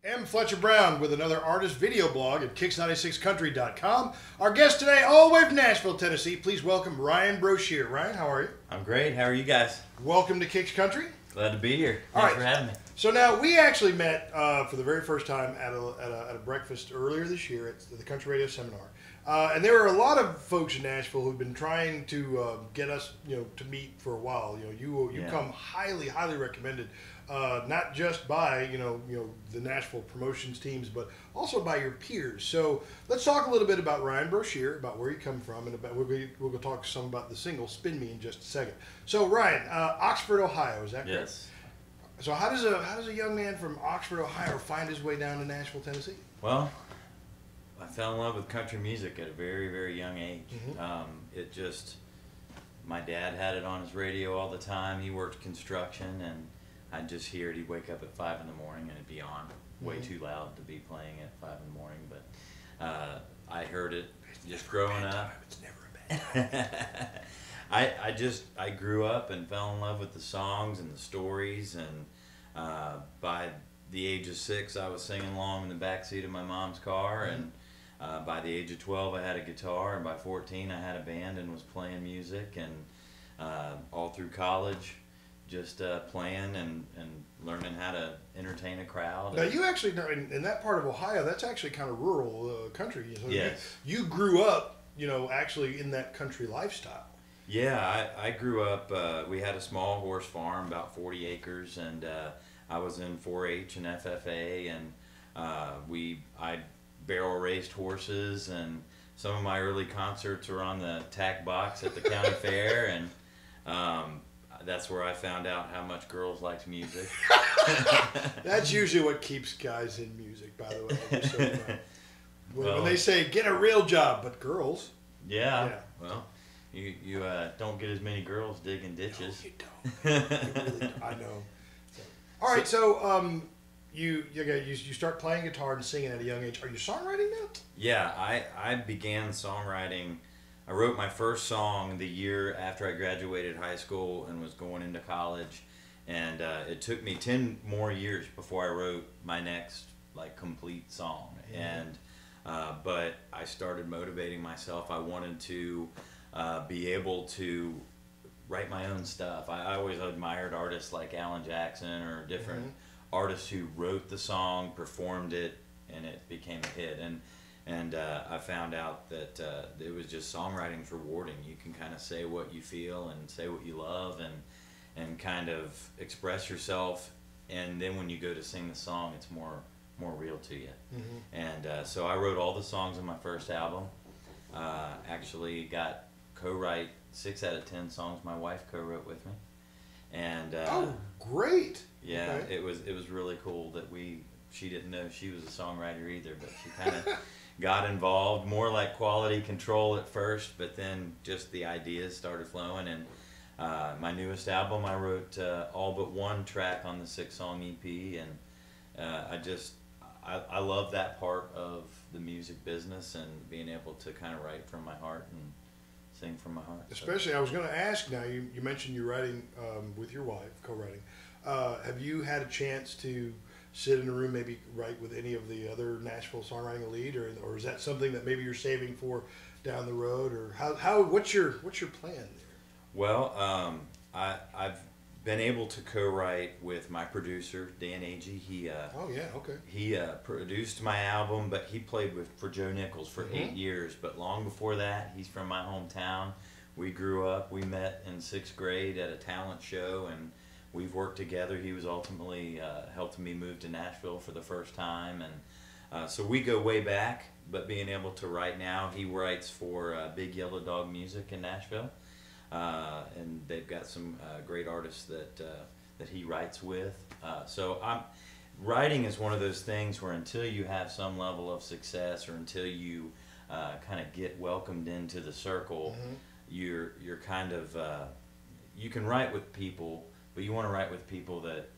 I'm Fletcher Brown with another artist video blog at Kix96country.com. Our guest today, all the way from Nashville, Tennessee. Please welcome Ryan Broshear. Ryan, how are you? I'm great. How are you guys? Welcome to Kix Country. Glad to be here. Thanks for having me. So now we actually met for the very first time at a breakfast earlier this year at the Country Radio Seminar. And there were a lot of folks in Nashville who've been trying to get us, to meet for a while. You come highly recommended, not just by the Nashville promotions teams, but also by your peers. So let's talk a little bit about Ryan Broshear, about where you come from, and about we'll go talk some about the single "Spin Me" in just a second. So Ryan, Oxford, Ohio, is that correct? Yes. So how does a young man from Oxford, Ohio, find his way down to Nashville, Tennessee? Well, I fell in love with country music at a very young age. Mm-hmm. My dad had it on his radio all the time. He worked construction, and I'd just hear it. He'd wake up at 5 in the morning, and it'd be on way too loud to be playing at 5 in the morning. But I heard it just growing up. It's never a bad time. I grew up and fell in love with the songs and the stories, and by the age of 6, I was singing along in the back seat of my mom's car, and by the age of 12, I had a guitar, and by 14, I had a band and was playing music, and all through college, just playing and learning how to entertain a crowd. Now you actually, in that part of Ohio, that's actually kind of rural country. So yes. You grew up, actually in that country lifestyle. Yeah, I grew up, we had a small horse farm, about 40 acres, and I was in 4-H and FFA, and I barrel raced horses, and some of my early concerts were on the tack box at the county fair, and that's where I found out how much girls liked music. That's usually what keeps guys in music, by the way. Just so you know. When they say, get a real job, but girls. Yeah. Well, you don't get as many girls digging ditches. No, you don't. You really don't. I know. All right, so you start playing guitar and singing at a young age. Are you songwriting now? Yeah, I began songwriting. I wrote my first song the year after I graduated high school and was going into college, and it took me 10 more years before I wrote my next complete song. Mm-hmm. And but I started motivating myself. I wanted to be able to write my own stuff. I always admired artists like Alan Jackson or different artists who wrote the song, performed it, and it became a hit. And I found out that it was just songwriting's rewarding. You can kind of say what you feel and say what you love and kind of express yourself. And then when you go to sing the song, it's more real to you. Mm-hmm. And so I wrote all the songs on my first album. Actually got co-write 6 out of 10 songs my wife co-wrote with me. And oh, great! Yeah, okay. it was really cool that she didn't know she was a songwriter either, but she kind of got involved, more like quality control at first, but then just the ideas started flowing. And my newest album, I wrote all but one track on the 6-song EP, and I love that part of the music business and being able to kind of write from my heart and sing from my heart. Especially, I was going to ask now, you mentioned you're writing with your wife, co-writing. Have you had a chance to sit in a room, maybe write with any of the other Nashville songwriting elite, or is that something that maybe you're saving for down the road, or what's your plan there? Well, I've been able to co-write with my producer Dan Agee. He produced my album, but he played for Joe Nichols for 8 years. But long before that, he's from my hometown. We grew up. We met in 6th grade at a talent show, and we've worked together. He was ultimately helping me move to Nashville for the first time, and so we go way back. But being able to write now, he writes for Big Yellow Dog Music in Nashville, and they've got some great artists that he writes with. So writing is one of those things where until you have some level of success, or until you kind of get welcomed into the circle, you're kind of you can write with people. But you want to write with people that,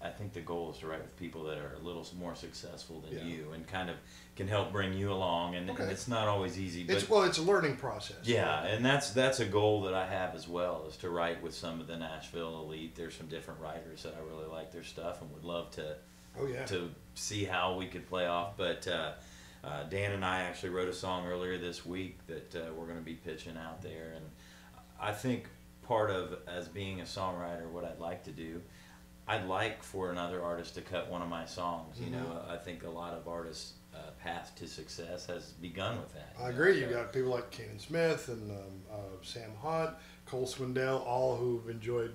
I think the goal is to write with people that are a little more successful than you, and kind of can help bring you along. And it's not always easy. But it's a learning process. Yeah, and that's a goal that I have as well, is to write with some of the Nashville elite. There's some different writers that I really like their stuff and would love to to see how we could play off. But Dan and I actually wrote a song earlier this week that we're going to be pitching out there. And I think part of, as being a songwriter, what I'd like to do, I'd like for another artist to cut one of my songs. You know, I think a lot of artists' path to success has begun with that. I agree. You've got people like Kanan Smith and Sam Hunt, Cole Swindell, all who've enjoyed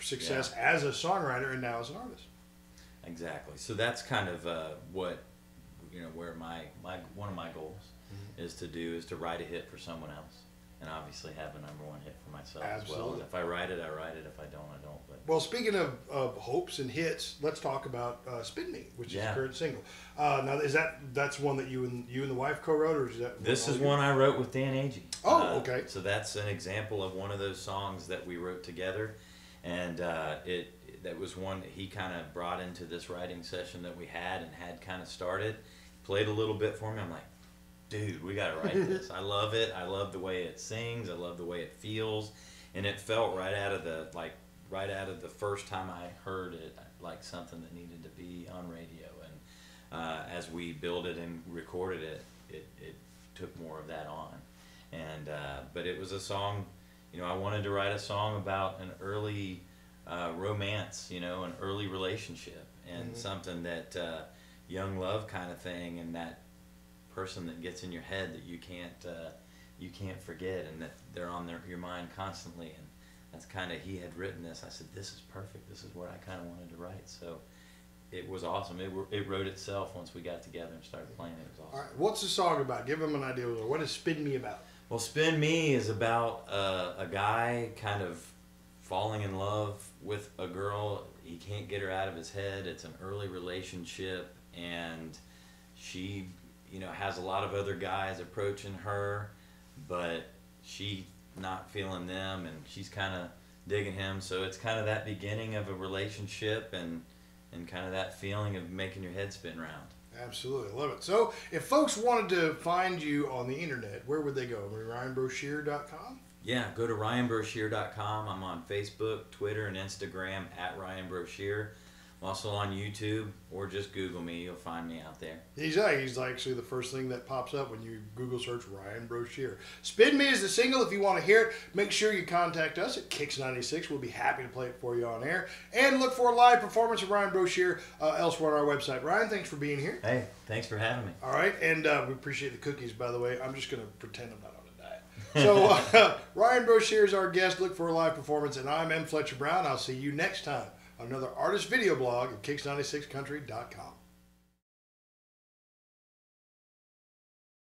success as a songwriter and now as an artist. Exactly. So that's kind of what, where one of my goals is to write a hit for someone else. And obviously have a #1 hit for myself as well. And if I write it, I write it. If I don't, I don't. But. Well, speaking of hopes and hits, let's talk about "Spin Me," which is the current single. Now, that's one that you and the wife co-wrote, or is that? This is one I wrote with Dan Agee. Oh, okay. So that's an example of one of those songs that we wrote together, and that was one that he kind of brought into this writing session that we had kind of started. Played a little bit for me. I'm like, dude, we gotta write this. I love it. I love the way it sings. I love the way it feels, and it felt right out of the first time I heard it, like something that needed to be on radio. And as we built it and recorded it, it took more of that on. And but it was a song. I wanted to write a song about an early romance, an early relationship, and something that young love kind of thing, and that person that gets in your head that you can't forget, and that they're on your mind constantly. And that's kind of, he had written this. I said, this is perfect. This is what I kind of wanted to write. So it was awesome. It wrote itself once we got together and started playing. It was awesome. All right, what's the song about? Give them an idea. What is "Spin Me" about? Well, "Spin Me" is about a guy kind of falling in love with a girl. He can't get her out of his head. It's an early relationship, and she has a lot of other guys approaching her, but she not feeling them, and she's kind of digging him. So it's kind of that beginning of a relationship, and kind of that feeling of making your head spin round. Absolutely, I love it. So if folks wanted to find you on the internet, where would they go? RyanBroshear.com? Yeah, go to RyanBroshear.com. I'm on Facebook, Twitter, and Instagram at Ryan Broshear. I'm also on YouTube, or just Google me. You'll find me out there. He's actually the first thing that pops up when you Google search Ryan Broshear. "Spin Me" is the single. If you want to hear it, make sure you contact us at Kix96. We'll be happy to play it for you on air. And look for a live performance of Ryan Broshear elsewhere on our website. Ryan, thanks for being here. Hey, thanks for having me. All right, and we appreciate the cookies, by the way. I'm just going to pretend I'm not on a diet. So Ryan Broshear is our guest. Look for a live performance, and I'm Fletcher Brown. I'll see you next time on another artist video blog at Kix96country.com.